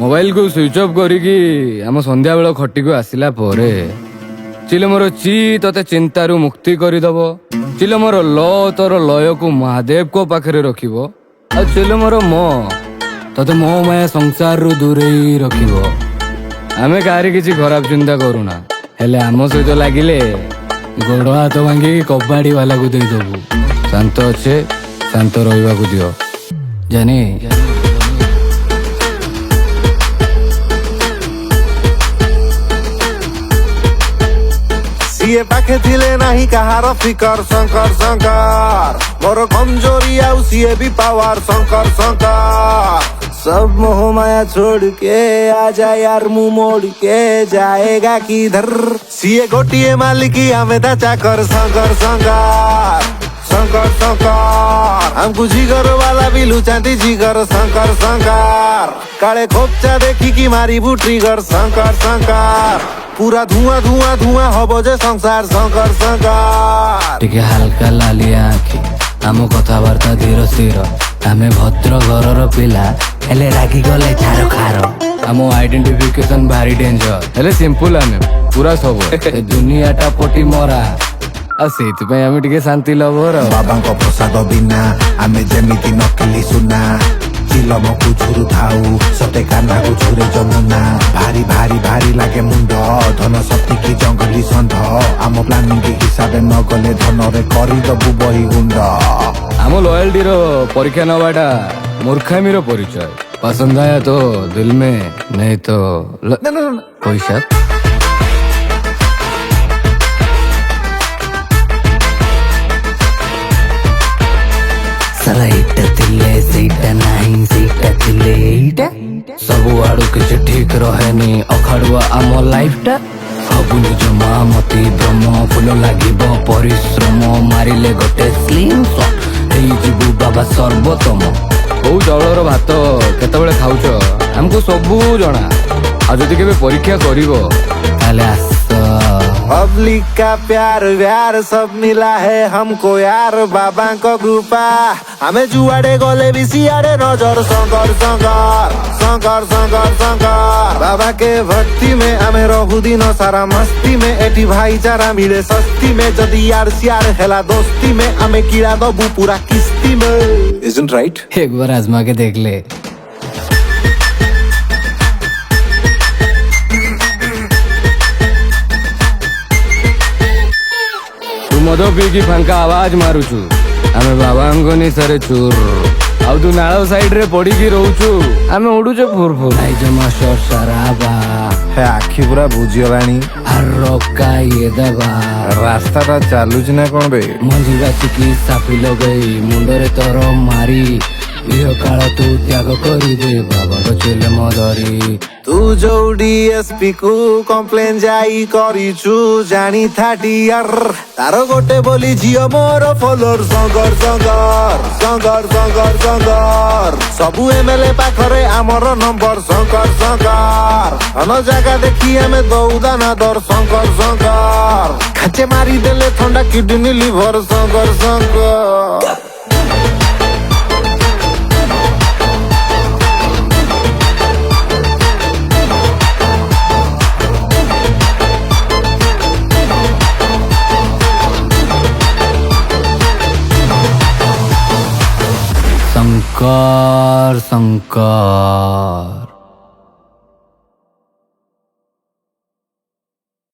Mobile को switch off करिकी आम संध्या बेल खटी को आसिला परे चिल मोर ची तते चिंतारू मुक्ति करदब चिल मोर ल तोर लय को महादेव को पाखरे रखिबो आ चिल मोर म तते मो माया संसार रु दूरे रखिबो। आमे काहारी किछि खराब चिंता करूना हेले आम सहित लागिले गोड़ हाथ भांगी कबाड़ी वाला को दे दबु। शांत अच्छे शांत रहिबा को दियो जानी। सीए पाखे थिले नाही कहार फिकर शंकर शंकर मोर कमजोरी आउ सीए भी पावर शंकर शंकर। सब मोह माया छोड़ के आजा यार मुंह मोड़ के जाएगा किधर। सीए गोटिए मालिकी हमें दा चाकर शंकर शंकर शंकर शंकर। हमको जिगर वाला भी लुचाती जिगर शंकर शंकर। काले खोपचा देखी की मारी बुट्रीगर शंकर शंकर। पूरा धुआं धुआं धुआं हबो जे संसार शंकर शंकर। टिके हल्का लाली आखि आम कथबार्ता धीर स्थिर आमे भद्र घरर पिला हेले रागी गले खार खार। आम आइडेंटिफिकेशन भारी डेंजर हेले सिंपल आमे पूरा सब दुनिया टा पटी मरा आ सेति आमे टिके शांति लवर। बाबांको प्रसाद बिना आमे जेमिति नकली सुना चिलम को झुरु थाऊ सते कान्हा को झुरे जमुना। भारी भारी भारी लागे मुंड धन शक्ति की जंगली संध आम प्लानिंग के हिसाब न गले धन रे करी दबु बही गुंड। आम लॉयल्टी रो परीक्षा नवाटा मूर्खामी रो परिचय। पसंद आया तो दिल में नहीं तो पैसा। साला इटा थिले सीटा नहीं सीटा थिले इटा सबु आड़ू किछ ठीक रहेनी अखाड़ुआ आम लाइफ टा। हबु निज मामती ब्रह्म फुल लागिब परिश्रम मारिले गोटे स्लिम शॉट हेई जीवु बाबा सर्वोत्तम। कोउ चाउलर भात केतेबेले खाउछ हमको सबू जणा आ जदि केबे परीक्षा करिवो ताले आस। पब्लिक का प्यार व्यार सब मिला है हमको यार बाबा को कृपा। हमें जुआड़े गोले भी सियाड़े नजर शंकर शंकर शंकर शंकर शंकर। बाबा के भक्ति में हमें रहु दिन सारा मस्ती में एटी भाईचारा मिले सस्ती में जदि यार सियार हेला दोस्ती में हमें कीड़ा दबू पूरा किस्ती में। Isn't right? एक बार आजमा के देख ले। मद पी फांका आवाज मारुचु आमे बाबा निशारे चूर आउ तू नाल साइड रे पड़ी की रोचु आमे उडुचे फुर फुर। आई जमा शॉट सराबा हे आखि पूरा बुझिगलानी हरका ये दबा रास्ता ता चालुच ना कोन बे। मंजी बासिकी साफी लगई मुंडरे तोर मारी इह काल तू त्याग करी दे बाबा चले मदरी। तू जो डीएसपी को कम्प्लेन जाई करिछु जानी थाटी यार तारो गोटे बोली झियो मोर फॉलोअर शंकर शंकर शंकर शंकर शंकर। सबु एमएलए पाखरे आमर नंबर शंकर शंकर। अन जागा देखी हमें दौदा ना दर शंकर शंकर। खाचे मारी देले ठंडा किडनी लिवर शंकर शंकर। शंकर शंकर।